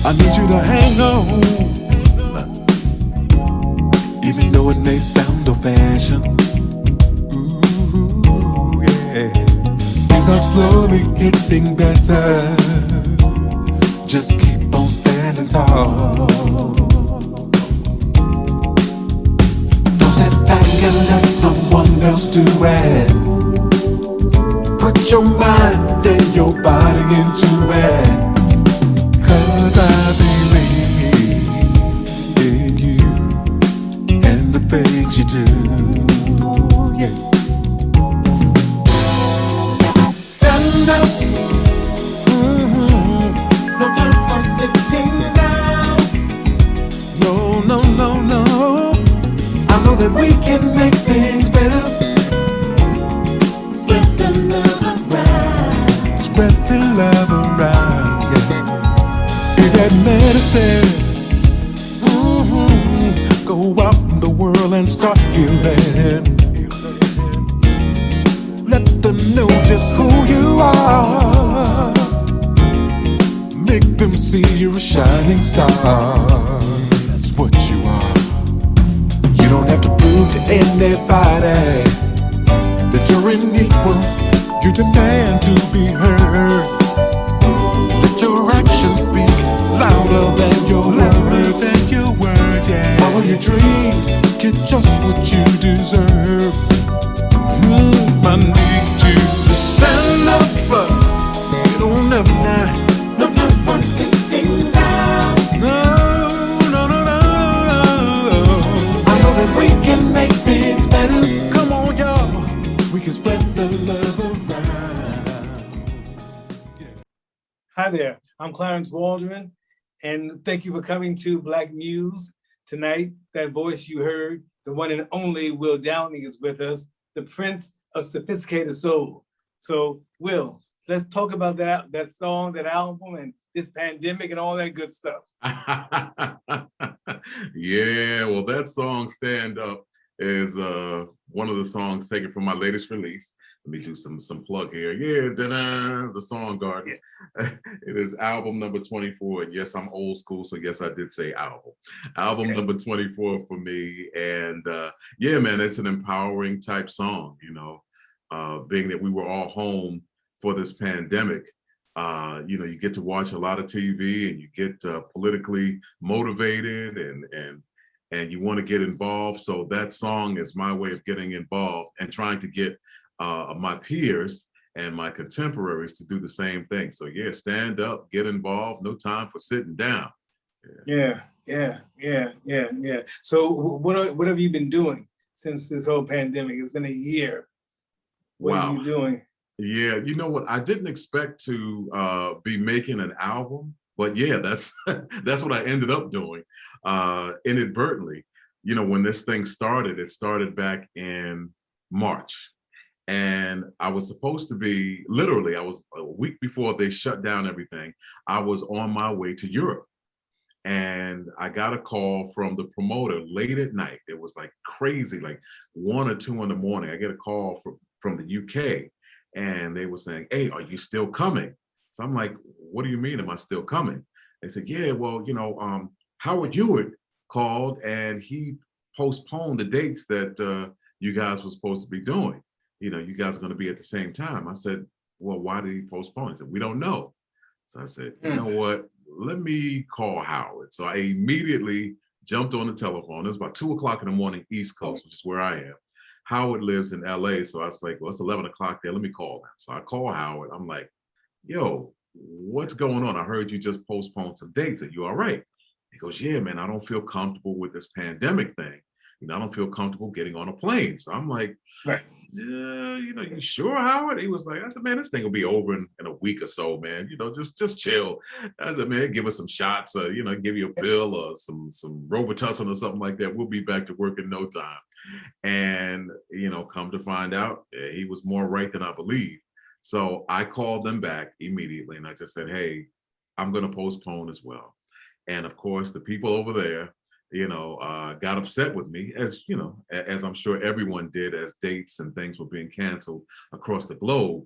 I need you to hang on, even though it may sound old-fashioned. Ooh, yeah. Things are slowly getting better. Just keep on standing tall. Don't sit back and let someone else do it. Put your mind and your body into it. 'Cause I believe in you and the things you do, yeah. Stand up, no time for sitting down. No, no, no, no. I know that we can make things better. Spread the love around. Spread the love around, yeah. Be that medicine. Go out in the world and start healing. Let them know just who you are. Make them see you're a shining star. That's what you are. You don't have to prove to anybody that you're an equal. You demand to be heard. Let your actions speak louder than your words, yeah. Follow your dreams, get just what you deserve. I need you to stand up, get on up now. No time for sitting down. No, no, no, no, no. I know that we can make things better. Come on, y'all, we can spread the love around. Yeah. Hi there, I'm Clarence Waldron, and thank you for coming to Black Muse tonight. That voice you heard, the one and only Will Downing is with us, the Prince of Sophisticated Soul. So, Will, let's talk about that song, that album, and this pandemic and all that good stuff. Yeah, well, that song, Stand Up, is one of the songs taken from my latest release. Let me do some plug here. Yeah, the Song Garden. Yeah. It is album number 24. And yes, I'm old school, so yes, I did say album. Album okay. Number 24 for me. And yeah, man, it's an empowering type song, you know, being that we were all home for this pandemic. You know, you get to watch a lot of TV and you get politically motivated and you want to get involved. So that song is my way of getting involved and trying to get my peers and my contemporaries to do the same thing. So yeah, stand up, get involved, no time for sitting down. Yeah. So what have you been doing since this whole pandemic? It's been a year. What are you doing? Yeah, you know what? I didn't expect to be making an album, but yeah, that's that's what I ended up doing inadvertently. You know, when this thing started, it started back in March. And I was supposed to be, literally, I was a week before they shut down everything, I was on my way to Europe. And I got a call from the promoter late at night. It was like crazy, like 1 or 2 in the morning. I get a call from the UK, and they were saying, "Hey, are you still coming?" So I'm like, "What do you mean? Am I still coming?" They said, "Yeah, well, Howard Hewitt called and he postponed the dates that you guys were supposed to be doing. You guys are going to be at the same time." I said, "Well, why did he postpone?" He said, "We don't know." So I said, "You know what? Let me call Howard." So I immediately jumped on the telephone. It was about 2 o'clock in the morning, East Coast, which is where I am. Howard lives in LA. So I was like, well, it's 11 o'clock there. Let me call him. So I call Howard. I'm like, "Yo, what's going on? I heard you just postponed some dates. Are you all right?" He goes, "Yeah, man, I don't feel comfortable with this pandemic thing. I don't feel comfortable getting on a plane." So I'm like, Right. "Yeah, you sure, Howard?" He was like, I said, "Man, this thing will be over in a week or so, man. Just chill." I said, "Man, give us some shots, or give you a pill or some Robitussin or something like that. We'll be back to work in no time." And come to find out, he was more right than I believe. So I called them back immediately, and I just said, "Hey, I'm going to postpone as well." And of course, the people over there, got upset with me, as I'm sure everyone did, as dates and things were being canceled across the globe.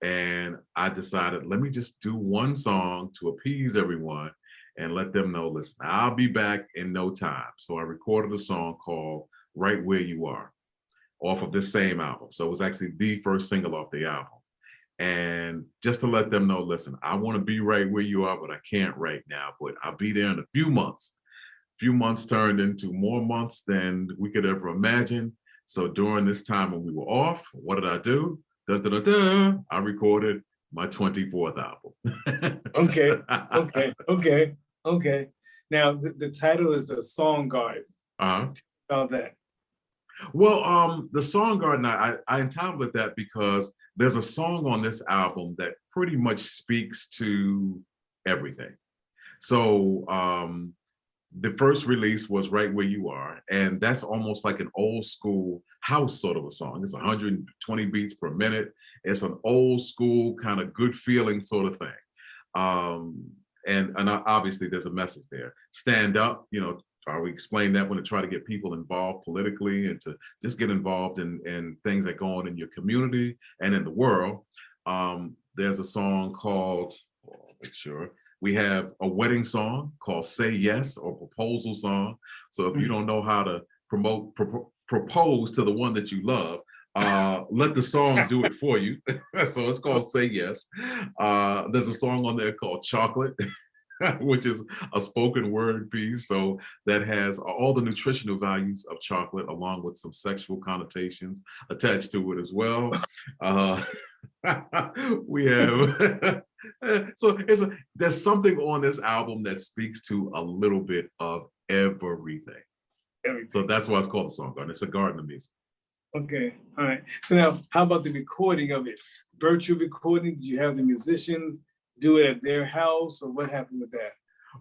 And I decided, let me just do one song to appease everyone and let them know, listen, I'll be back in no time. So I recorded a song called "Right Where You Are" off of this same album. So it was actually the first single off the album. And just to let them know, listen, I want to be right where you are, but I can't right now, but I'll be there in a few months. Few months turned into more months than we could ever imagine. So during this time when we were off, what did I do? Da, da, da, da, I recorded my 24th album. Okay. Now the title is The Song Garden. Uh-huh. About that. Well, the Song Garden, I entitled it that because there's a song on this album that pretty much speaks to everything. So the first release was "Right Where You Are," and that's almost like an old school house sort of a song. It's 120 beats per minute. It's an old school kind of good feeling sort of thing. And obviously there's a message there. Stand up, we explain that when to try to get people involved politically and to just get involved in things that go on in your community and in the world. There's a song called, make sure, we have a wedding song called "Say Yes," or proposal song. So if you don't know how to propose to the one that you love, let the song do it for you. So it's called "Say Yes." There's a song on there called "Chocolate," which is a spoken word piece. So that has all the nutritional values of chocolate, along with some sexual connotations attached to it as well. We have so there's something on this album that speaks to a little bit of everything. So that's why it's called The Song Garden. It's a garden of music. Okay, all right. So now, how about the recording of it? Virtual recording? Did you have the musicians do it at their house, or what happened with that?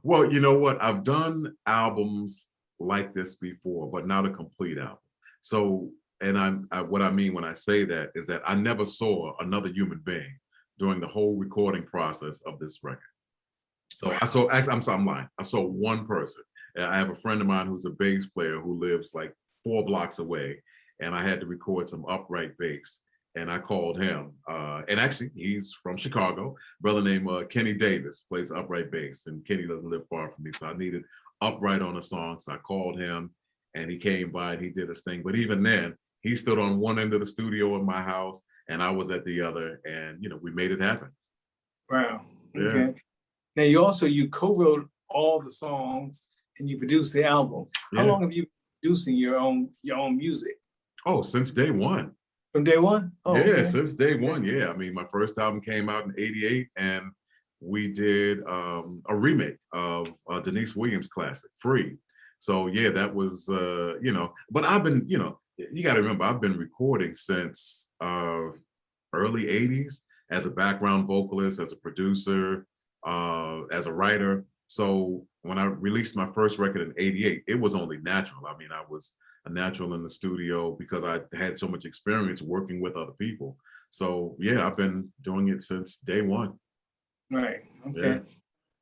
Well, you know what? I've done albums like this before, but not a complete album. So, and what I mean when I say that is that I never saw another human being during the whole recording process of this record. So I'm lying. I saw one person. I have a friend of mine who's a bass player who lives like 4 blocks away, and I had to record some upright bass. And I called him, and actually he's from Chicago, brother named Kenny Davis, plays upright bass, and Kenny doesn't live far from me, so I needed upright on a song, so I called him, and he came by and he did his thing. But even then, he stood on one end of the studio in my house, and I was at the other, and we made it happen. Wow. Okay. Yeah. Now you co-wrote all the songs and you produced the album. Yeah. How long have you been producing your own music? Oh, since day one. From day one? Oh, yeah, okay. Since day one. Yeah, I mean, my first album came out in '88, and we did a remake of Denise Williams' classic, "Free." So yeah, that was But I've been, you got to remember, I've been recording since early '80s as a background vocalist, as a producer, as a writer. So when I released my first record in '88, it was only natural. I mean, I was a natural in the studio because I had so much experience working with other people. So yeah, I've been doing it since day one. Right. Okay.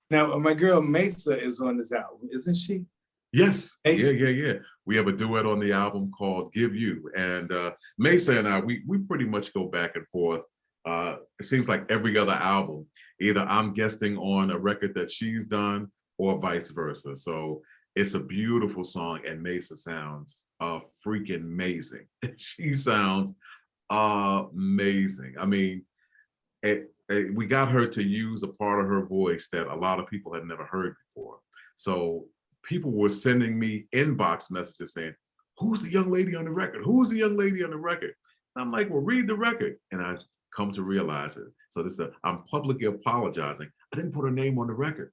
Now, my girl Mesa is on this album, isn't she? Yes, Mesa. yeah. We have a duet on the album called "Give You," and Mesa and I, we pretty much go back and forth. It seems like every other album, either I'm guesting on a record that she's done or vice versa. So it's a beautiful song, and Mesa sounds freaking amazing. She sounds amazing. I mean, we got her to use a part of her voice that a lot of people had never heard before. So people were sending me inbox messages saying, "Who's the young lady on the record? Who's the young lady on the record?" And I'm like, "Well, read the record." And I come to realize it. So I'm publicly apologizing. I didn't put her name on the record.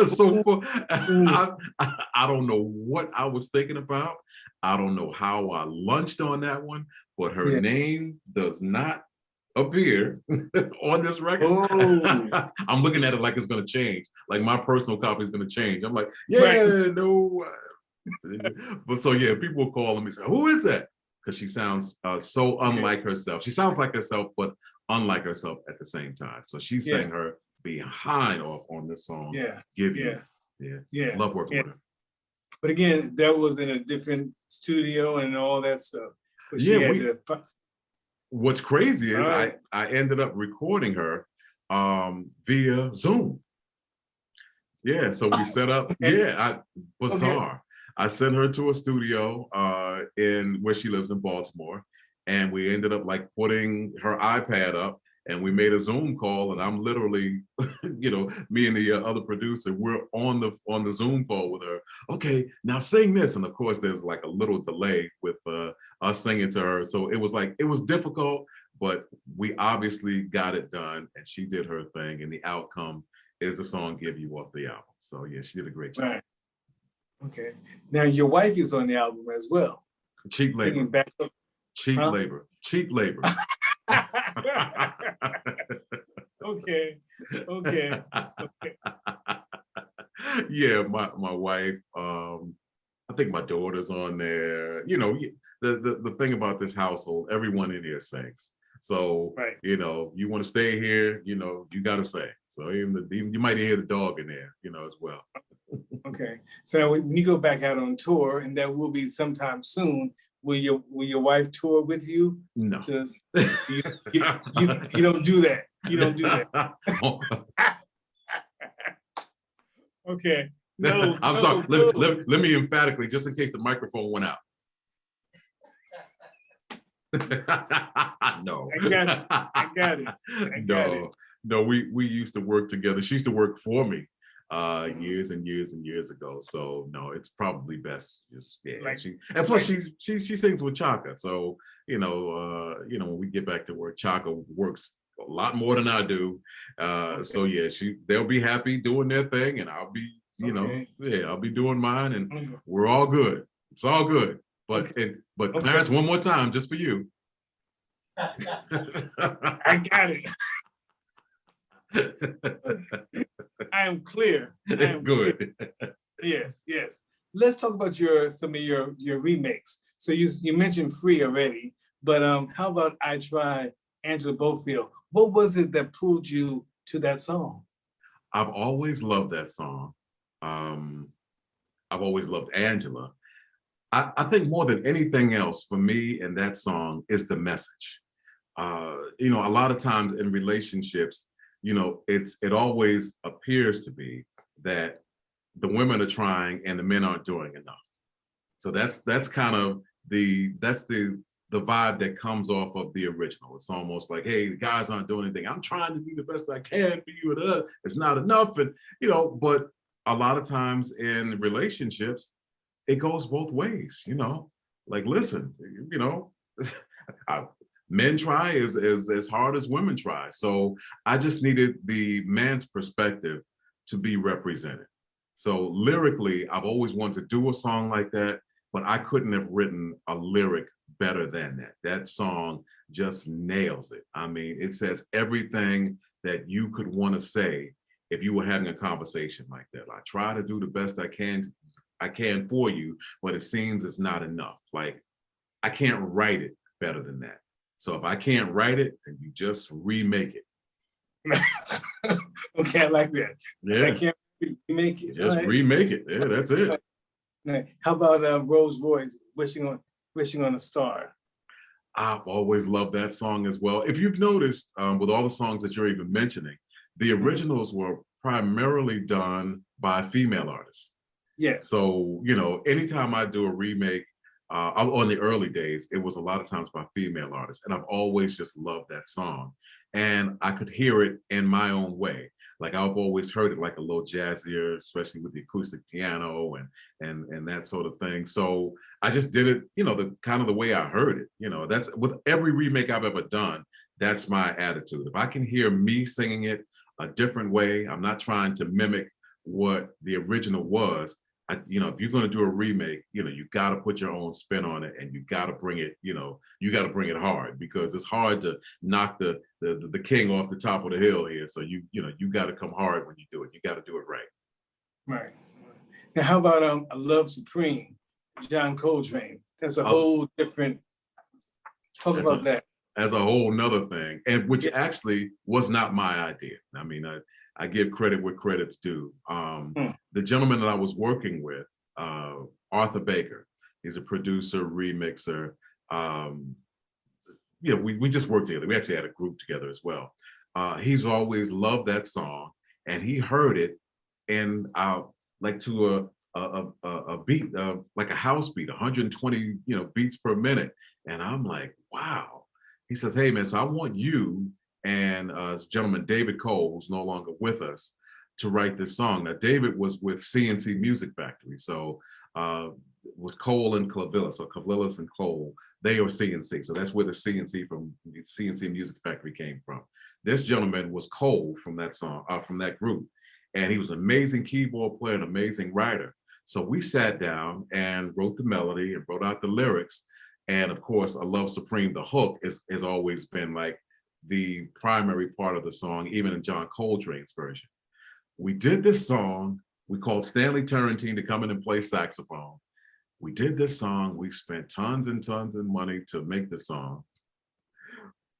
So I don't know what I was thinking about. I don't know how I lunched on that one, but her name does not appear on this record. Oh. I'm looking at it like it's going to change. Like my personal copy is going to change. I'm like, no. But so yeah, people will call me and say, "Who is that?" Because she sounds so unlike herself. She sounds like herself, but unlike herself at the same time. So she sang her behind off on this song. Give You. Yeah. Love working with her. But again, that was in a different studio and all that stuff. But what's crazy is I ended up recording her via Zoom. Yeah, so we set up. Bizarre. I sent her to a studio in where she lives in Baltimore, and we ended up like putting her iPad up, and we made a Zoom call, and I'm literally, me and the other producer, we're on the Zoom call with her. Okay, now sing this, and of course there's like a little delay with us singing to her, so it was difficult, but we obviously got it done, and she did her thing, and the outcome is the song "Give You" off the album. So yeah, she did a great job. Right. Okay. Now your wife is on the album as well. Cheap labor. Cheap labor. Cheap labor. Okay. Yeah, my wife. I think my daughter's on there. The thing about this household, everyone in here sings. So you want to stay here, you got to sing. So even you might hear the dog in there, as well. Okay. So now when you go back out on tour, and that will be sometime soon, will your wife tour with you? No. Just you don't do that. You don't do that. Okay. No. I'm sorry. No. Let me emphatically, just in case the microphone went out. No. I got it. No, we used to work together. She used to work for me years and years ago. So no, it's probably best just and plus she sings with Chaka. So when we get back to work, Chaka works a lot more than I do. So yeah, they'll be happy doing their thing, and I'll be I'll be doing mine, and we're all good. It's all good. But Clarence, one more time, just for you. I got it. I am clear. Good. Clear. Yes. Let's talk about some of your remakes. So you mentioned "Free" already, but how about "I Try," Angela Bofield? What was it that pulled you to that song? I've always loved that song. I've always loved Angela. I think more than anything else for me in that song is the message. A lot of times in relationships, it always appears to be that the women are trying and the men aren't doing enough. So that's kind of the vibe that comes off of the original. It's almost like, hey, the guys aren't doing anything. I'm trying to do the best I can for you. It's not enough. And, but a lot of times in relationships, it goes both ways, like, listen, men try as hard as women try. So I just needed the man's perspective to be represented. So lyrically, I've always wanted to do a song like that, but I couldn't have written a lyric better than that. That song just nails it. I mean, it says everything that you could want to say if you were having a conversation like that. I try to do the best I can for you, but it seems it's not enough. Like, I can't write it better than that. So if I can't write it, then you just remake it. Okay, I like that. Yeah. I can't remake it. Just All right. remake it. Yeah, that's it. Right. How about Rose Royce, Wishing on a Star? I've always loved that song as well. If you've noticed, with all the songs that you're even mentioning, the originals were primarily done by female artists. Yes. So, you know, anytime I do a remake, on the early days, it was a lot of times by female artists. And I've always just loved that song. And I could hear it in my own way. Like I've always heard it like a little jazzier, especially with the acoustic piano and that sort of thing. So I just did it, you know, the kind of the way I heard it. You know, that's with every remake I've ever done, that's my attitude. If I can hear me singing it a different way, I'm not trying to mimic what the original was. You know, if you're going to do a remake, you know, you got to put your own spin on it, and you got to bring it, you know, you got to bring it hard, because it's hard to knock the king off the top of the hill here. So you know, you got to come hard when you do it. You got to do it right. Right. Now, how about A Love Supreme, John Coltrane? That's a whole different. Talk about that. As a whole nother thing, and which actually was not my idea. I mean, I give credit where credit's due. The gentleman that I was working with, Arthur Baker, he's a producer, remixer. You know, we just worked together. We actually had a group together as well. He's always loved that song, and he heard it, and like to a beat, like a house beat, 120 beats per minute, and I'm like, wow. He says, hey man, so I want you and this gentleman, David Cole, who's no longer with us, to write this song. Now, David was with CNC Music Factory. So it was Cole and Clavillis. So Clavillis and Cole, they are CNC. So that's where the CNC from CNC Music Factory came from. This gentleman was Cole from that song, from that group. And he was an amazing keyboard player, an amazing writer. So we sat down and wrote the melody and wrote out the lyrics. And of course, A Love Supreme, the hook has always been like the primary part of the song, even in John Coltrane's version. We did this song. We called Stanley Turrentine to come in and play saxophone. We did this song. We spent tons and tons of money to make the song.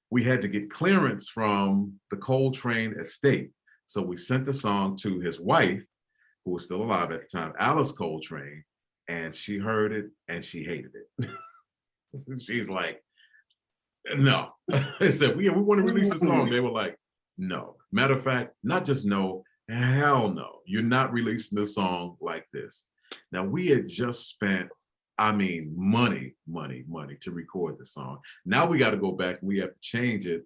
We had to get clearance from the Coltrane estate. So we sent the song to his wife, who was still alive at the time, Alice Coltrane, and she heard it and she hated it. She's like, no. I said, we want to release the song. They were like, no. Matter of fact, not just no, hell no. You're not releasing the song like this. Now, we had just spent, I mean, money to record the song. Now we got to go back and we have to change it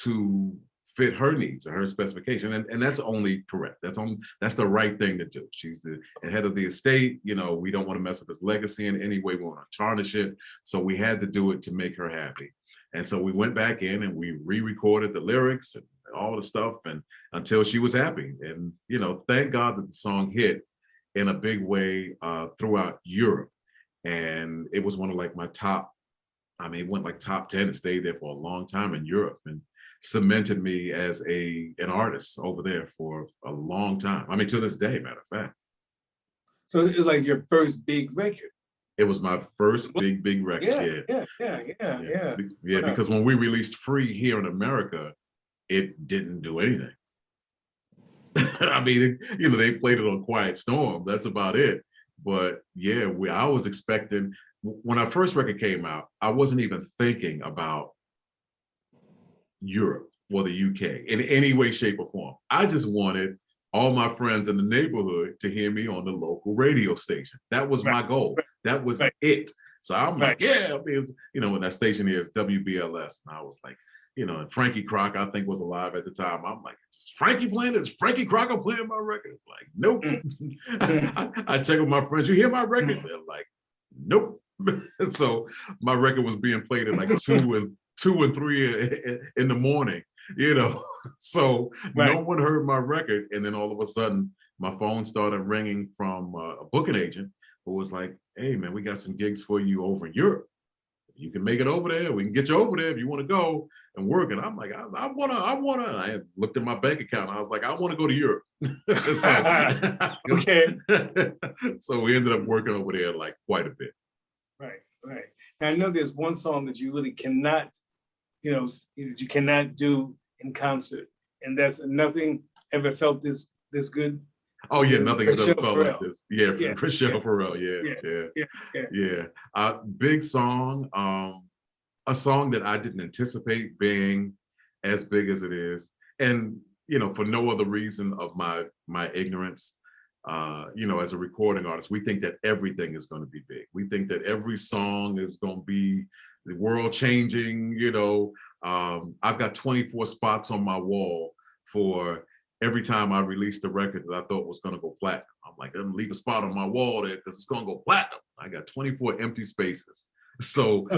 to fit her needs and her specification. And that's only correct. That's the right thing to do. She's the head of the estate. You know, we don't want to mess up his legacy in any way. We want to tarnish it. So we had to do it to make her happy. And so we went back in and we re-recorded the lyrics and all the stuff, and until she was happy. And, you know, thank God that the song hit in a big way throughout Europe. And it was one of like my top, I mean, it went like top 10 and stayed there for a long time in Europe, and cemented me as an artist over there for a long time. I mean, to this day, matter of fact. So it was like your first big record. It was my first big record. Yeah. Because when we released Free here in America, it didn't do anything. I mean, you know, they played it on Quiet Storm. That's about it. But yeah, I was expecting, when our first record came out, I wasn't even thinking about Europe or the UK in any way, shape, or form. I just wanted all my friends in the neighborhood to hear me on the local radio station. That was my goal. That was it. So I'm like, yeah, I mean, you know, when that station is WBLS, and I was like, you know, and Frankie Crocker, I think, was alive at the time. I'm like, is Frankie playing this? Frankie Crocker playing my record? Like, nope. I check with my friends. You hear my record? They're like, nope. So my record was being played at like 2 and 3 in the morning, you know. So no one heard my record. And then all of a sudden, my phone started ringing from a booking agent who was like, hey, man, we got some gigs for you over in Europe. You can make it over there. We can get you over there if you want to go and work. And I'm like, I wanna. I had looked at my bank account. I was like, I want to go to Europe. Okay. So we ended up working over there like quite a bit. Right. And I know there's one song that you really cannot, you know, you cannot do in concert, and that's nothing ever felt this good. Oh yeah, nothing has ever Rochelle felt like Farrell. this. Yeah, Yeah, Rochelle Farrell. Yeah. Big song. A song that I didn't anticipate being as big as it is, and for no other reason of my ignorance. As a recording artist, we think that everything is going to be big. We think that every song is going to be the world changing. I've got 24 spots on my wall for every time I released a record that I thought was going to go platinum. I'm like, I'm gonna leave a spot on my wall there because it's going to go platinum. I got 24 empty spaces. So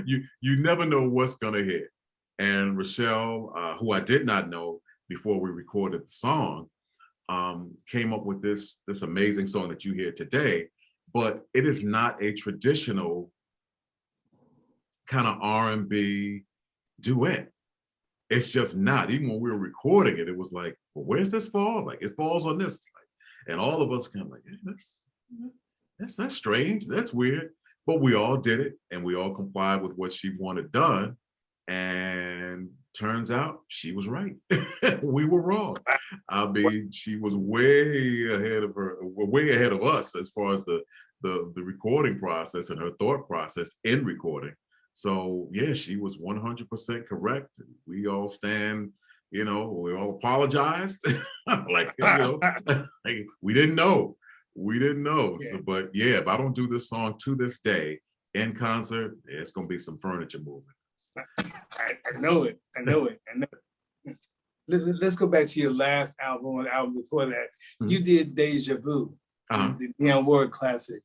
you never know what's going to hit. And Rochelle, who I did not know before we recorded the song, came up with this amazing song that you hear today. But it is not a traditional kind of R&B duet. It's just not. Even when we were recording it, it was like, well, where's this fall? Like, it falls on this. And all of us kind of like, that's strange. That's weird. But we all did it, and we all complied with what she wanted done. And turns out she was right. We were wrong. I mean, she was way ahead of us as far as the recording process and her thought process in recording. So yeah, she was 100% correct. We all stand, we all apologized. like we didn't know. Yeah. So, but yeah, if I don't do this song to this day in concert, it's gonna be some furniture movement. I know it. Let's go back to your last album or the album before that. Mm-hmm. You did Deja Vu, the Dionne Warwick classic.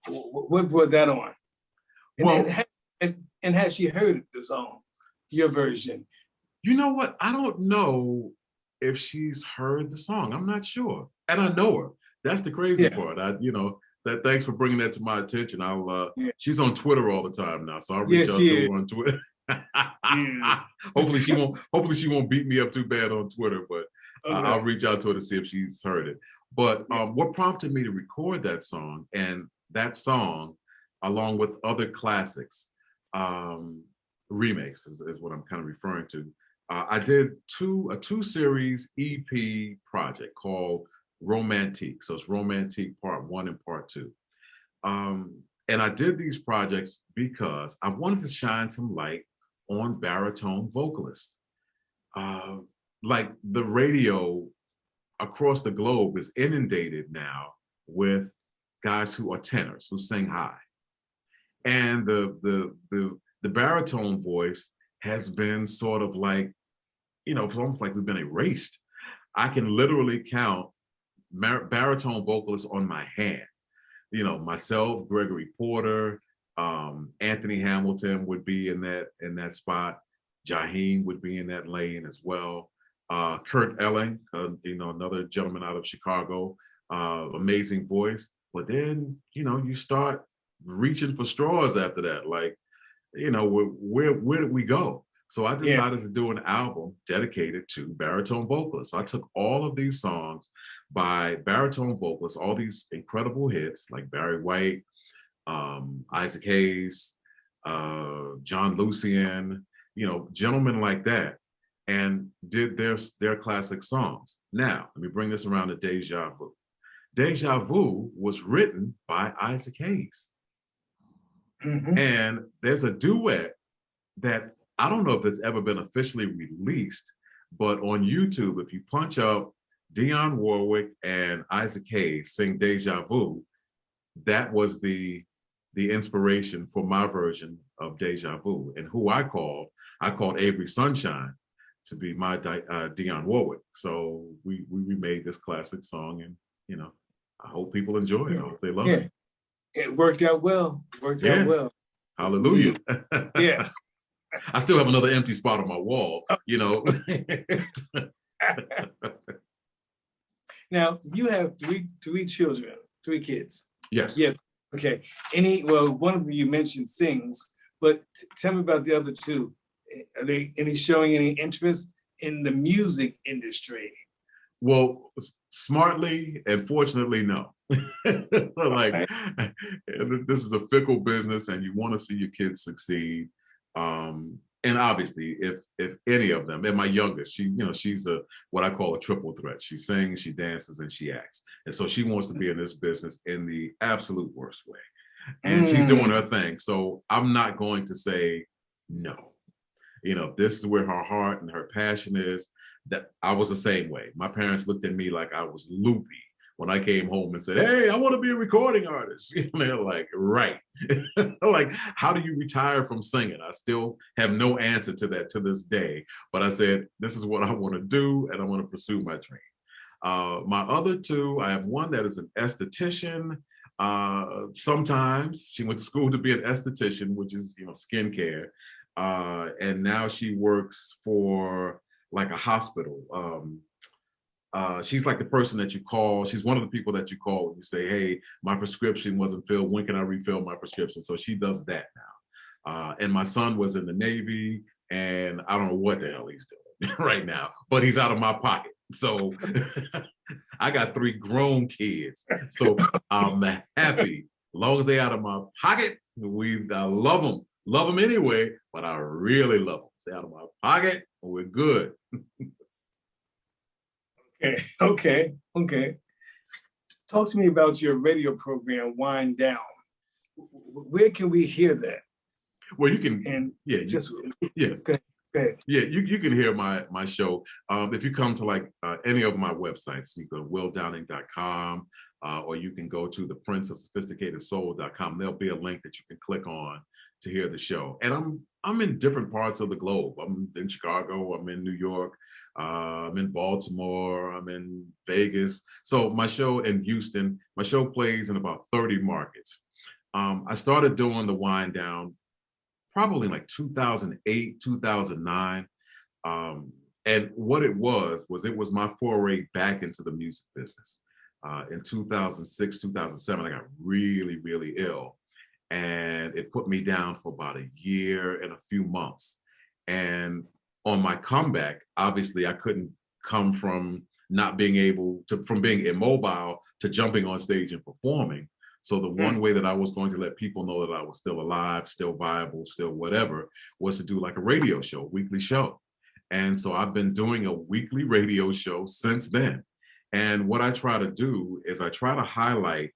What brought that on? And has she heard the song, your version? You know what? I don't know if she's heard the song. I'm not sure. And I know her. That's the crazy part. Thanks for bringing that to my attention. She's on Twitter all the time now, so I'll reach out to her on Twitter. Hopefully she won't beat me up too bad on Twitter, but okay. I'll reach out to her to see if she's heard it. But what prompted me to record that song, and that song, along with other classics, remakes is what I'm kind of referring to. I did a two-series EP project called Romantique. So it's Romantique Part 1 and Part 2. And I did these projects because I wanted to shine some light on baritone vocalists. Like the radio across the globe is inundated now with guys who are tenors, who sing high. And the baritone voice has been sort of like, it's almost like we've been erased. I can literally count baritone vocalists on my hand. Myself, Gregory Porter, Anthony Hamilton would be in that spot. Jaheim would be in that lane as well. Kurt Elling, another gentleman out of Chicago, amazing voice. But then, you start reaching for straws after that. Like, where did we go? So I decided to do an album dedicated to baritone vocalists. So I took all of these songs by baritone vocalists, all these incredible hits like Barry White, Isaac Hayes, John Lucien, gentlemen like that, and did their classic songs. Now, let me bring this around to Deja Vu. Deja Vu was written by Isaac Hayes. Mm-hmm. And there's a duet that I don't know if it's ever been officially released, but on YouTube, if you punch up Dionne Warwick and Isaac Hayes sing Deja Vu, that was the inspiration for my version of Deja Vu. And who I called Avery Sunshine to be my Dionne Warwick. So we remade this classic song, and I hope people enjoy it. I hope they love it. It worked out well. Out well. Hallelujah. Yeah. I still have another empty spot on my wall, Now, you have three children, 3 kids. Yes. Yes. Okay. One of you mentioned sings, but tell me about the other 2. Are they showing any interest in the music industry? Well, smartly and fortunately, no. Like, this is a fickle business, and you want to see your kids succeed. And and obviously, if any of them, and my youngest, she's what I call a triple threat. She sings, she dances, and she acts. And so she wants to be in this business in the absolute worst way. And she's doing her thing. So I'm not going to say no. This is where her heart and her passion is. That I was the same way. My parents looked at me like I was loopy when I came home and said, "Hey, I want to be a recording artist." They're like, right. Like, how do you retire from singing? I still have no answer to that to this day. But I said, this is what I want to do, and I want to pursue my dream. My other two, I have one that is an esthetician. Sometimes she went to school to be an esthetician, which is, skincare. And now she works for like a hospital. She's like the person that you call. She's one of the people that you call when you say, "Hey, my prescription wasn't filled. When can I refill my prescription?" So she does that now. And my son was in the Navy, and I don't know what the hell he's doing right now, but he's out of my pocket. So I got 3 grown kids. So I'm happy. As long as they're out of my pocket, I love them anyway, but I really love them. Stay out of my pocket, and we're good. Okay. Talk to me about your radio program, Wind Down. Where can we hear that? Well, you can, Go ahead. Yeah, you can hear my show. If you come to like any of my websites, you go to willdowning.com, or you can go to theprinceofsophisticatedsoul.com. There'll be a link that you can click on to hear the show. And I'm in different parts of the globe. I'm in Chicago, I'm in New York, I'm in Baltimore, I'm in Vegas. So my show in Houston, my show plays in about 30 markets. I started doing the Wind Down probably like 2008, 2009. And what it was my foray back into the music business. In 2006, 2007, I got really, really ill. And it put me down for about a year and a few months. And on my comeback, obviously I couldn't come from not being able to, from being immobile to jumping on stage and performing. So the one way that I was going to let people know that I was still alive, still viable, still whatever, was to do like a radio show, a weekly show. And so I've been doing a weekly radio show since then. And what I try to do is I try to highlight,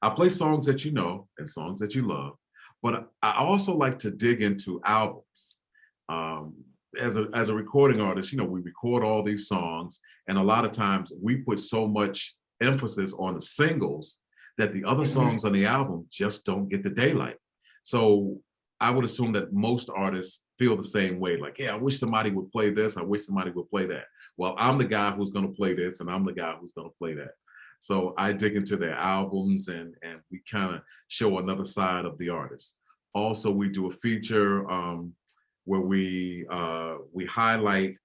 I play songs that you know and songs that you love, but I also like to dig into albums. As a recording artist, we record all these songs, and a lot of times we put so much emphasis on the singles that the other songs on the album just don't get the daylight. So I would assume that most artists feel the same way. Like, yeah, I wish somebody would play this. I wish somebody would play that. Well, I'm the guy who's going to play this, and I'm the guy who's going to play that. So I dig into their albums, and we kind of show another side of the artist. Also, we do a feature where we highlight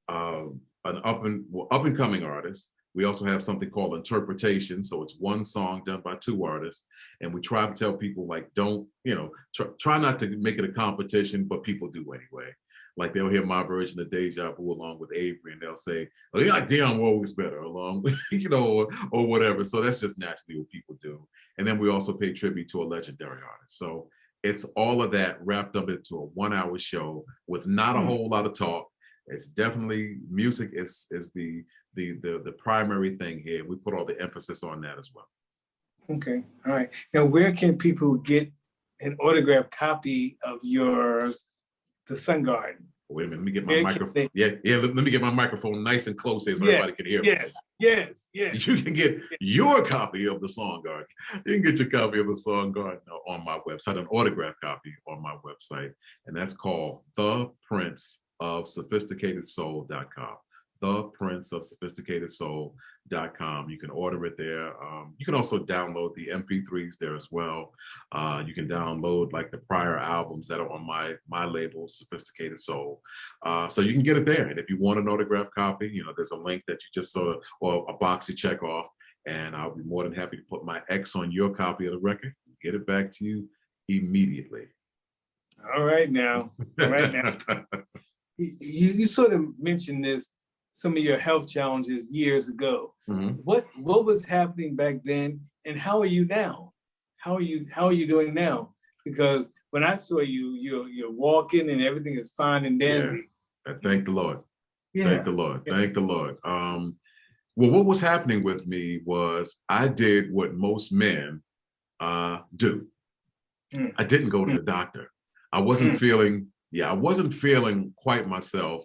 an up and coming artist. We also have something called interpretation. So it's one song done by 2 artists. And we try to tell people, like, don't, try not to make it a competition, but people do anyway. Like, they'll hear my version of Deja Vu along with Avery, and they'll say, "Oh, you like Dionne Warwick's better," along, or whatever. So that's just naturally what people do. And then we also pay tribute to a legendary artist. So it's all of that wrapped up into a 1-hour show with not a whole lot of talk. It's definitely music is the primary thing here. We put all the emphasis on that as well. Okay, all right. Now, where can people get an autographed copy of yours, The Sun Garden? Wait a minute, let me get my microphone. Let me get my microphone nice and close here so everybody can hear me. Yes. You can get your copy of The Song Garden. You can get your copy of The Song Garden on my website, an autographed copy on my website, and that's called theprinceofsophisticatedsoul.com. theprinceofsophisticatedsoul.com. You can order it there. You can also download the MP3s there as well. You can download like the prior albums that are on my label, Sophisticated Soul. So you can get it there. And if you want an autographed copy, there's a link that you just saw, or a box you check off, and I'll be more than happy to put my X on your copy of the record, get it back to you immediately. All right now. You sort of mentioned some of your health challenges years ago. What was happening back then, and how are you now? How are you doing now? Because when I saw you, you're walking and everything is fine and dandy. Thank the Lord. Yeah. Thank the Lord. Thank the Lord. Well, what was happening with me was I did what most men do. I didn't go to the doctor. I wasn't feeling, I wasn't feeling quite myself,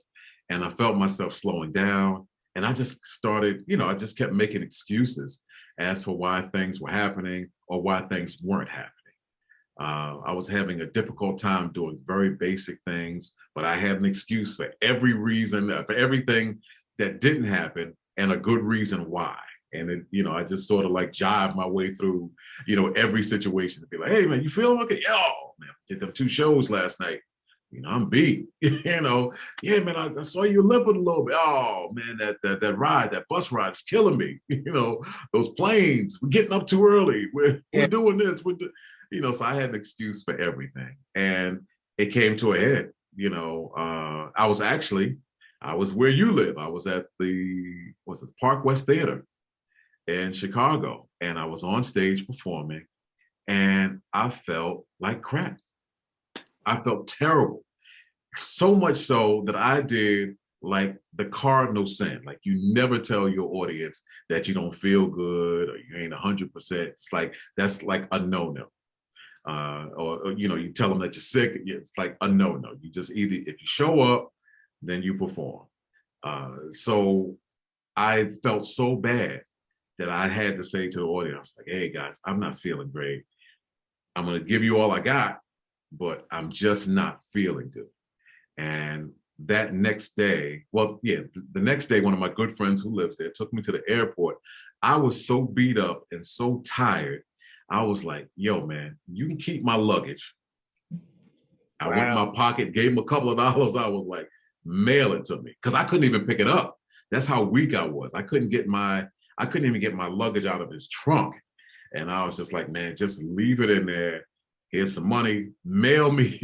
and I felt myself slowing down. And I just started, I just kept making excuses as for why things were happening or why things weren't happening. I was having a difficult time doing very basic things, but I had an excuse for every reason, for everything that didn't happen, and a good reason why. And it, I just sort of like jive my way through, every situation to be like, hey man, you feeling okay? Oh man, did them 2 shows last night. I'm beat. Yeah man, I saw you limping a little bit. Oh man, that ride, that bus ride is killing me. Those planes, we're getting up too early. We're doing this. So I had an excuse for everything, and it came to a head. I was where you live. I was at the Park West Theater in Chicago, and I was on stage performing, and I felt like crap. I felt terrible. So much so that I did like the cardinal sin. Like, you never tell your audience that you don't feel good or you ain't 100%. It's like, that's like a no-no. Or you tell them that you're sick. It's like a no-no. You just either, if you show up, then you perform. So I felt so bad that I had to say to the audience, like, hey guys, I'm not feeling great. I'm going to give you all I got, but I'm just not feeling good. And that next day, the next day, one of my good friends who lives there took me to the airport. I was so beat up and so tired. I was like, yo, man, you can keep my luggage. I went in my pocket, gave him a couple of dollars. I was like, mail it to me. Because I couldn't even pick it up. That's how weak I was. I couldn't even get my luggage out of his trunk. And I was just like, man, just leave it in there. Here's some money, mail me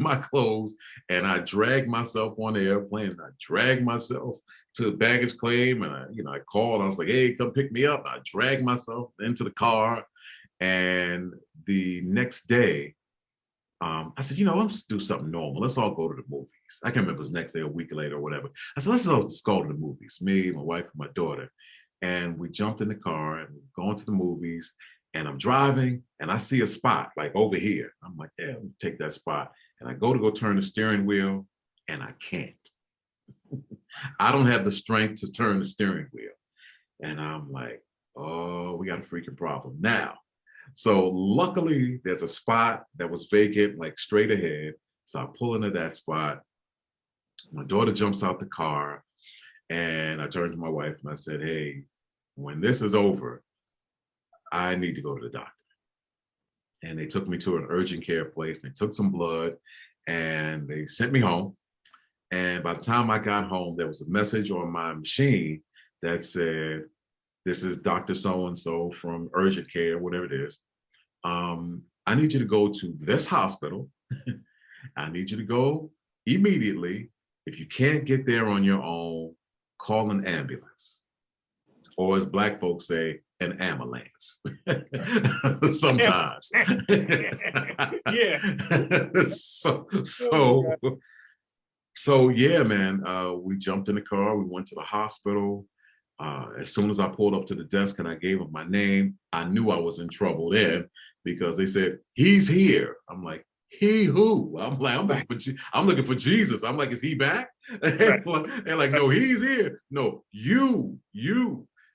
my clothes. And I dragged myself on the airplane. I dragged myself to baggage claim. And I called, I was like, hey, come pick me up. I dragged myself into the car. And the next day, I said, let's do something normal. Let's all go to the movies. I can't remember if it was next day or a week later or whatever. I said, let's all just go to the movies. Me, my wife, and my daughter. And we jumped in the car and we're going to the movies. And I'm driving and I see a spot like over here. I'm like, yeah, let me take that spot. And I go turn the steering wheel and I can't. I don't have the strength to turn the steering wheel. And I'm like, oh, we got a freaking problem now. So luckily there's a spot that was vacant, like straight ahead. So I pull into that spot. My daughter jumps out the car and I turned to my wife and I said, hey, when this is over, I need to go to the doctor. And they took me to an urgent care place. They took some blood and they sent me home. And by the time I got home, there was a message on my machine that said, this is Dr. So-and-so from urgent care, whatever it is. I need you to go to this hospital. I need you to go immediately. If you can't get there on your own, call an ambulance. Or as Black folks say, an ambulance. Sometimes. Yeah. So yeah, man, we jumped in the car, we went to the hospital. As soon as I pulled up to the desk and I gave them my name, I knew I was in trouble then because they said, he's here. I'm like, he who? I'm looking for Jesus. I'm like, is he back? Right. And like, no, he's here. No, you.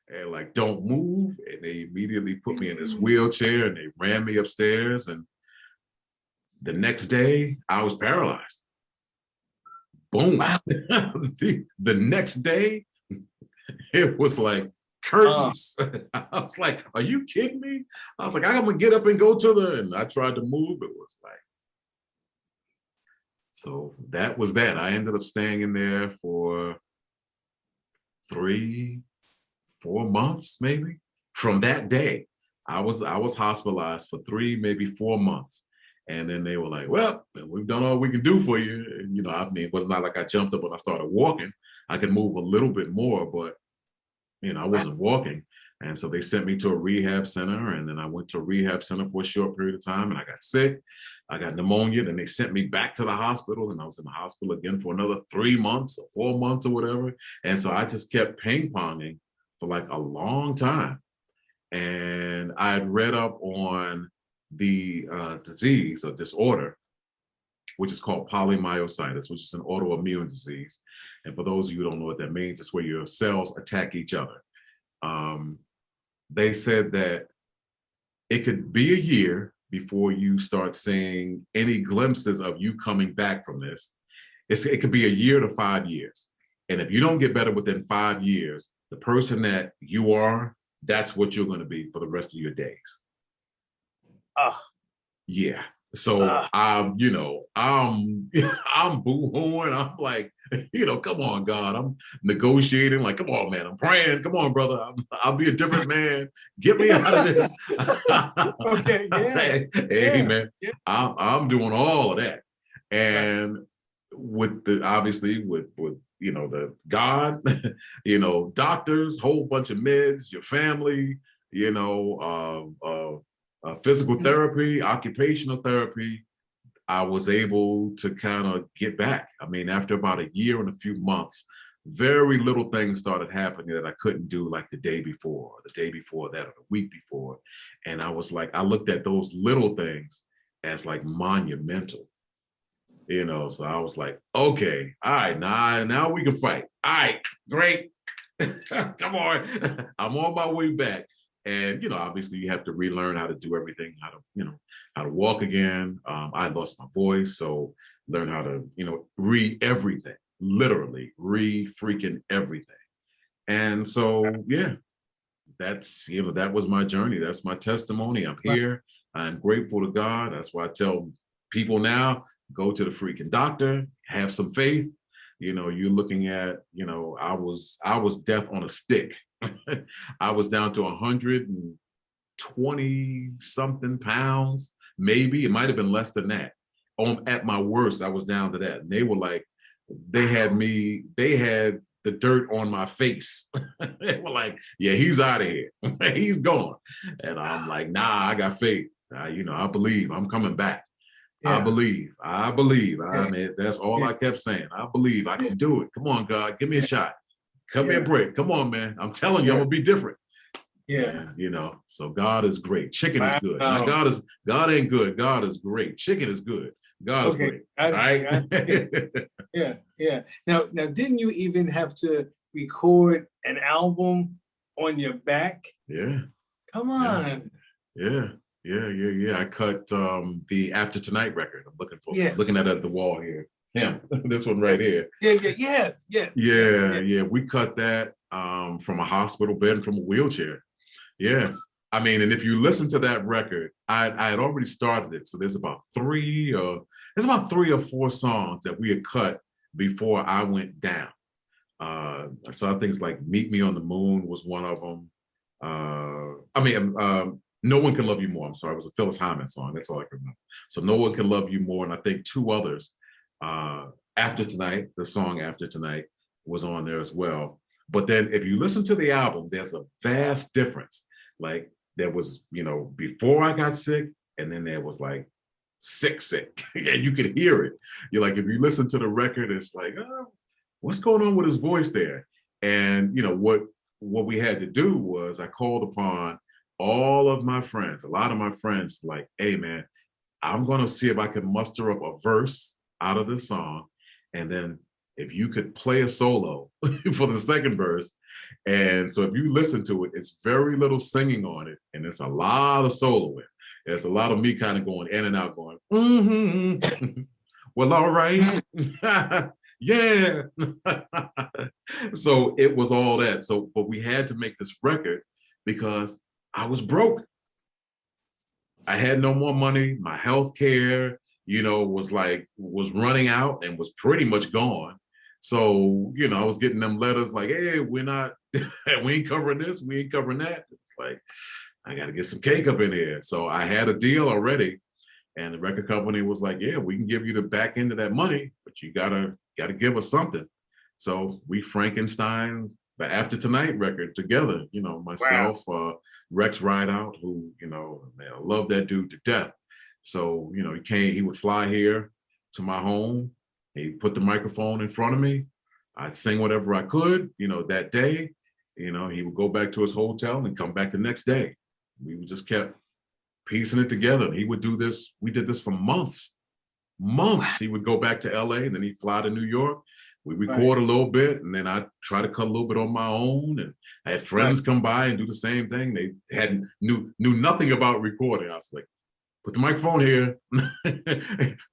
And like, don't move. And they immediately put me in this wheelchair and they ran me upstairs. And the next day I was paralyzed. Boom. Wow. The next day, it was like curtains. I was like, are you kidding me? I was like, I'm gonna get up and go and I tried to move. It was like, so that was that. I ended up staying in there for 3-4 months, maybe. From that day, I was hospitalized for 3, maybe 4 months. And then they were like, well, we've done all we can do for you. And, I mean, it was not like I jumped up and I started walking. I could move a little bit more, but, I wasn't walking. And so they sent me to a rehab center, and then I went to a rehab center for a short period of time, and I got sick. I got pneumonia, and they sent me back to the hospital, and I was in the hospital again for another 3 months or 4 months or whatever. And so I just kept ping-ponging for like a long time. And I had read up on the disease or disorder, which is called polymyositis, which is an autoimmune disease. And for those of you who don't know what that means, it's where your cells attack each other. They said that it could be a year before you start seeing any glimpses of you coming back from this. It could be a year to 5 years. And if you don't get better within 5 years, the person that you are, that's what you're going to be for the rest of your days. Yeah. So I'm boo-hooing. I'm like, come on, God. I'm negotiating. Like, come on, man. I'm praying. Come on, brother. I'll be a different man. Get me out of this. Okay. Yeah. Hey, man. Yeah. I'm doing all of that, and with the the God, doctors, whole bunch of meds, your family, physical therapy, occupational therapy, I was able to kind of get back. I mean, after about a year and a few months, very little things started happening that I couldn't do like the day before, or the day before that, or the week before. And I was like, I looked at those little things as like monumental, so I was like, okay, all right, now we can fight. All right, great. Come on. I'm on my way back. And, obviously you have to relearn how to do everything, how to walk again. I lost my voice, so learn how to, read everything, literally read freaking everything. And so, yeah, that's, that was my journey. That's my testimony. I'm here. I'm grateful to God. That's why I tell people now, go to the freaking doctor, have some faith. You're looking at, I was death on a stick. I was down to 120 something pounds, maybe. It might have been less than that. At my worst, I was down to that. And they were like, they had the dirt on my face. They were like, yeah, he's out of here. He's gone. And I'm like, nah, I got faith. I believe I'm coming back. Yeah. I believe. I mean, that's all I kept saying. I believe I can do it. Come on, God, give me a shot. Cut me a break. Come on, man. I'm telling you, I'm gonna be different. Yeah. So God is great. Chicken is good. Now, God ain't good. God is great. Chicken is good. God is great. All right. Yeah. Now, didn't you even have to record an album on your back? Yeah. Come on. Yeah. I cut the After Tonight record. I'm looking at it at the wall here. Yeah, this one right here. Yes. Yeah. We cut that from a hospital bed, from a wheelchair. Yeah. I mean, and if you listen to that record, I had already started it. So there's about 3 or 4 songs that we had cut before I went down. So I think it's like Meet Me on the Moon was one of them. No One Can Love You More. I'm sorry, it was a Phyllis Hyman song. That's all I can remember. So No One Can Love You More, and I think 2 others. After Tonight, the song After Tonight was on there as well. But then if you listen to the album, there's a vast difference. Like there was, before I got sick, and then there was like sick. And you could hear it. You're like, if you listen to the record, it's like, oh, what's going on with his voice there? And what we had to do was I called upon all of my friends, a lot of my friends, like, hey man, I'm gonna see if I can muster up a verse out of this song. And then if you could play a solo for the second verse. And so if you listen to it, it's very little singing on it. And it's a lot of soloing. It's a lot of me kind of going in and out going, well, all right. Yeah. So it was all that. So, but we had to make this record because I was broke. I had no more money. My health care, was running out and was pretty much gone. So, I was getting them letters like, hey, we ain't covering this, we ain't covering that. It's like, I got to get some cake up in here. So I had a deal already. And the record company was like, yeah, we can give you the back end of that money, but you gotta give us something. So we Frankenstein the After Tonight record together. You know, myself, Rex Rideout, who, you know, man, I love that dude to death. So, you know, he would fly here to my home. He'd put the microphone in front of me. I'd sing whatever I could, you know, that day. You know, he would go back to his hotel and come back the next day. We just kept piecing it together. He would do this. We did this for months. He would go back to LA and then he'd fly to New York. We record a little bit and then I'd try to cut a little bit on my own. And I had friends come by and do the same thing. They knew nothing about recording. I was like, put the microphone here,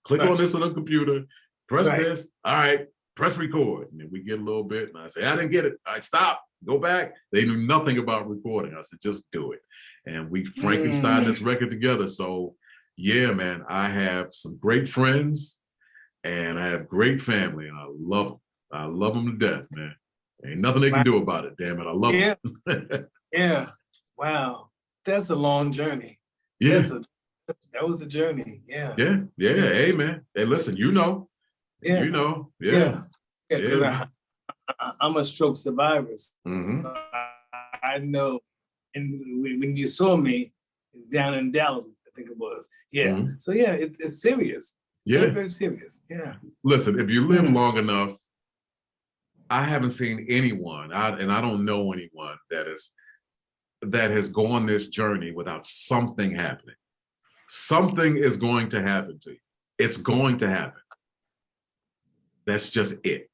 click on this on the computer, press this. All right, press record. And then we get a little bit and I say, I didn't get it. All right, stop, go back. They knew nothing about recording. I said, just do it. And we Frankenstein this record together. So yeah, man, I have some great friends and I have great family and I love them. I love them to death, man. Ain't nothing they can do about it, damn it. I love them. Yeah. Wow. That's a long journey. Yeah. That was a journey. Yeah. Yeah. Hey, man. Hey, listen, you know. Yeah. You know. Yeah. Because I'm a stroke survivor. Mm-hmm. So I know. And when you saw me down in Dallas, I think it was. Yeah. Mm-hmm. So yeah, it's serious. Yeah. Very, very serious. Yeah. Listen, if you live long enough, I haven't seen anyone, and I don't know anyone that has gone this journey without something happening. Something is going to happen to you. It's going to happen. That's just it.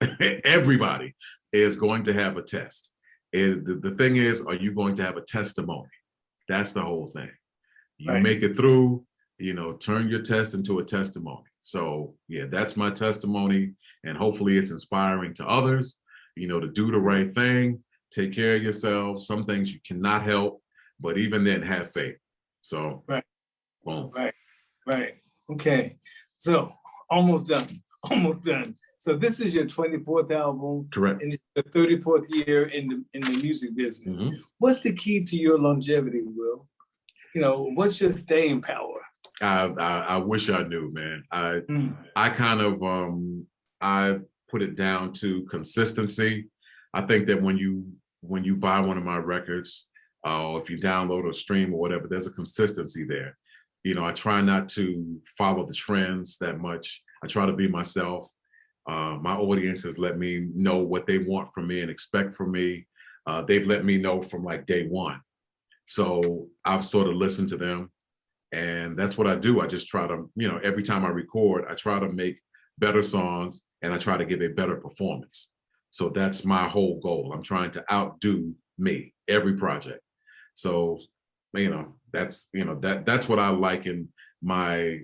Everybody is going to have a test. The thing is, are you going to have a testimony? That's the whole thing. You make it through, you know, turn your test into a testimony. So yeah, that's my testimony. And hopefully it's inspiring to others, you know, to do the right thing, take care of yourself. Some things you cannot help, but even then have faith. So, boom. Right. Okay. So almost done. So this is your 24th album. Correct. And it's the 34th year in the music business. Mm-hmm. What's the key to your longevity, Will? You know, what's your staying power? I wish I knew, man. I kind of I put it down to consistency. I think that when you buy one of my records, or if you download or stream or whatever, there's a consistency there. You know, I try not to follow the trends that much. I try to be myself. My audience has let me know what they want from me and expect from me. They've let me know from like day one. So I've sort of listened to them. And that's what I do. I just try to, you know, every time I record, I try to make better songs and I try to give a better performance. So that's my whole goal. I'm trying to outdo me every project. So, you know, that's what I liken my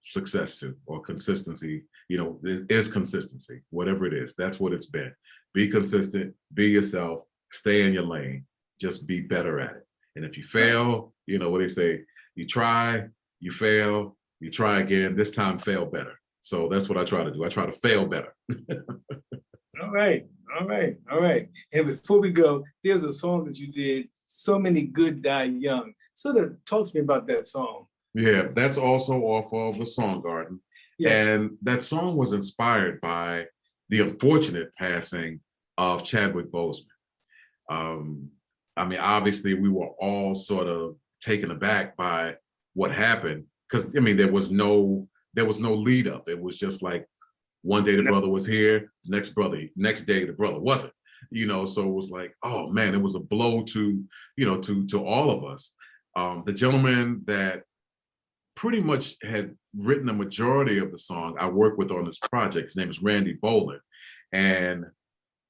success to, or consistency, you know, is consistency, whatever it is. That's what it's been. Be consistent, be yourself, stay in your lane, just be better at it. And if you fail, you know what they say, you try, you fail, you try again, this time fail better. So that's what I try to do. I try to fail better. All right. And before we go, there's a song that you did, So Many Good Die Young. Sort of talk to me about that song. Yeah, that's also off of The Song Garden. Yes. And that song was inspired by the unfortunate passing of Chadwick Boseman. I mean, obviously we were all sort of taken aback by what happened, because I mean there was no lead up. It was just like one day the brother was here, next day the brother wasn't, you know. So it was like, oh man, it was a blow to, you know, to all of us. The gentleman that pretty much had written a majority of the song I worked with on this project, his name is Randy Boland, and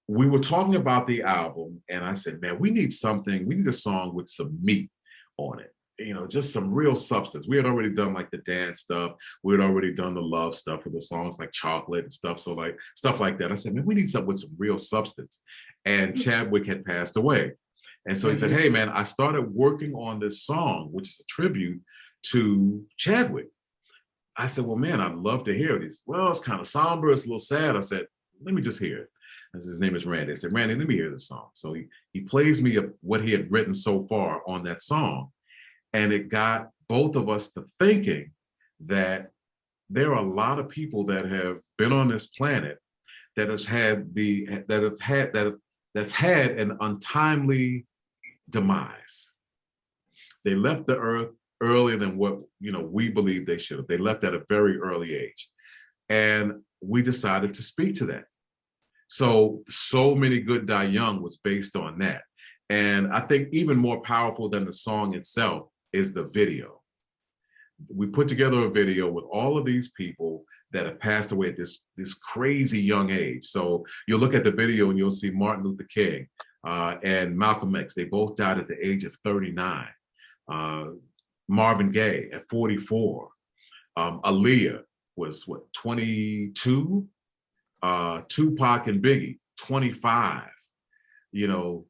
we were talking about the album, and I said, man, we need a song with some meat on it, you know, just some real substance. We had already done like the dance stuff. We had already done the love stuff with the songs like Chocolate and stuff. So like stuff like that. I said, man, we need something with some real substance. And Chadwick had passed away. And so he said, hey man, I started working on this song, which is a tribute to Chadwick. I said, well, man, I'd love to hear this. Well, it's kind of somber, it's a little sad. I said, let me just hear it. His name is Randy. I said, Randy, let me hear this song. So he plays me what he had written so far on that song. And it got both of us to thinking that there are a lot of people that have been on this planet that have that's had an untimely demise. They left the earth earlier than what we believe they should have. They left at a very early age. And we decided to speak to that. So Many Good Die Young was based on that. And I think even more powerful than the song itself is the video. We put together a video with all of these people that have passed away at this crazy young age. So you'll look at the video and you'll see Martin Luther King and Malcolm X. They both died at the age of 39. Marvin Gaye at 44. Aaliyah was 22? Tupac and Biggie, 25.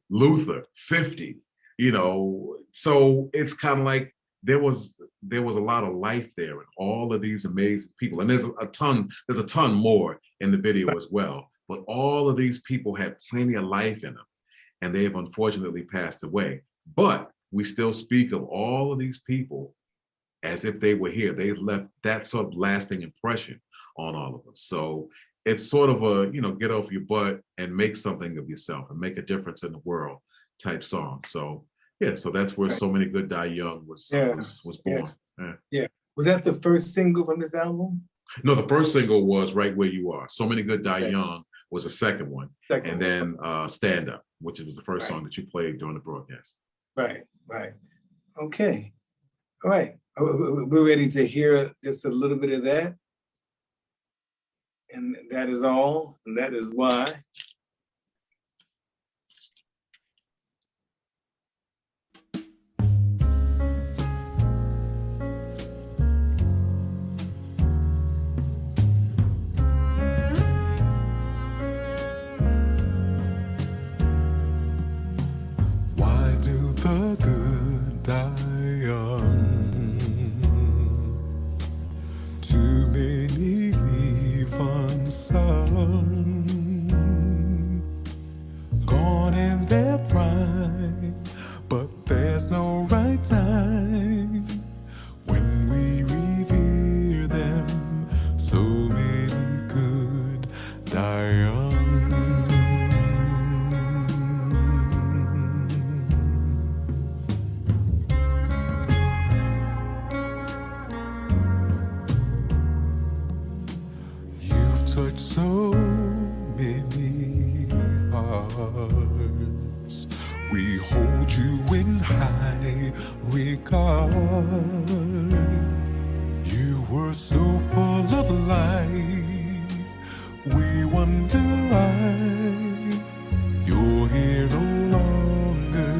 Luther, 50. So it's kind of like there was a lot of life there and all of these amazing people. And there's a ton more in the video as well. But all of these people had plenty of life in them, and they have unfortunately passed away. But we still speak of all of these people as if they were here. They left that sort of lasting impression on all of us. So it's sort of a, get off your butt and make something of yourself and make a difference in the world type song. So yeah, so that's where So Many Good Die Young was born. Yeah. Was that the first single from this album? No, the first single was Right Where You Are. So Many Good Die Young was the second one. And then Stand Up, which was the first song that you played during the broadcast. Right. Okay. All right. We're ready to hear just a little bit of that. And that is all, and that is why. Why do the good die young? Too many leave unsung, gone in their prime, but there's no right time when we revere them. So many good die young. Touch so many hearts. We hold you in high regard. You were so full of life. We wonder why you're here no longer.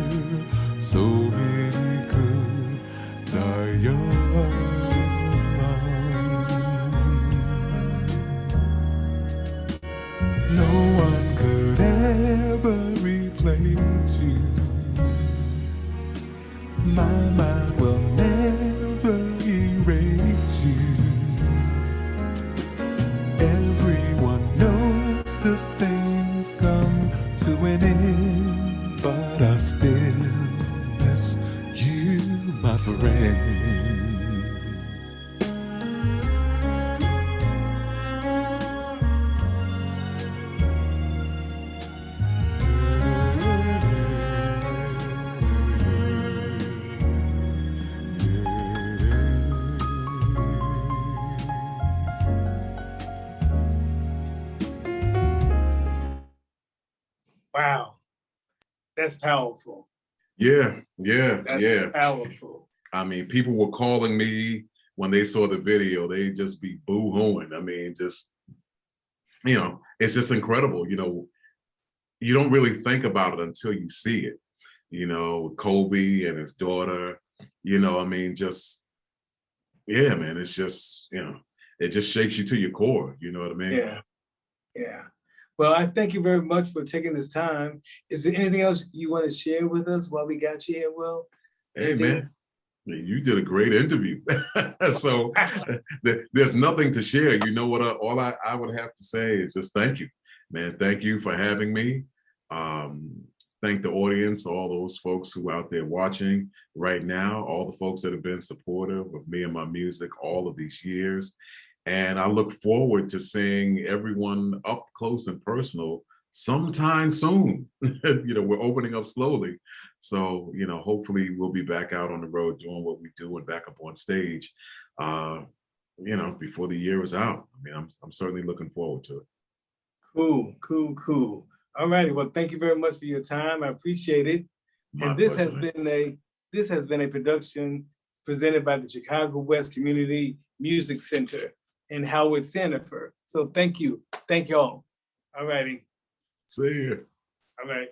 So many could die young. No one could ever replace you. My mind will never erase you. Everyone knows good things come to an end, but I still miss you, my friend. Wow. That's powerful. Yeah. That's powerful. I mean, people were calling me when they saw the video. They just be boo-hooing. I mean, just, it's just incredible. You don't really think about it until you see it. Kobe and his daughter, I mean, just, yeah, man, it's just, it just shakes you to your core. You know what I mean? Yeah. Well, I thank you very much for taking this time. Is there anything else you want to share with us while we got you here, Will? Hey, man, you did a great interview. So there's nothing to share. You know what? All I would have to say is just thank you, man. Thank you for having me. Thank the audience, all those folks who are out there watching right now, all the folks that have been supportive of me and my music all of these years. And I look forward to seeing everyone up close and personal sometime soon. We're opening up slowly. So, hopefully we'll be back out on the road doing what we do and back up on stage, before the year is out. I mean, I'm certainly looking forward to it. Cool. All righty. Well, thank you very much for your time. I appreciate it. And this has been a production presented by the Chicago West Community Music Center and Howard Sandifer. So thank you. Thank y'all. All righty. See you. All right.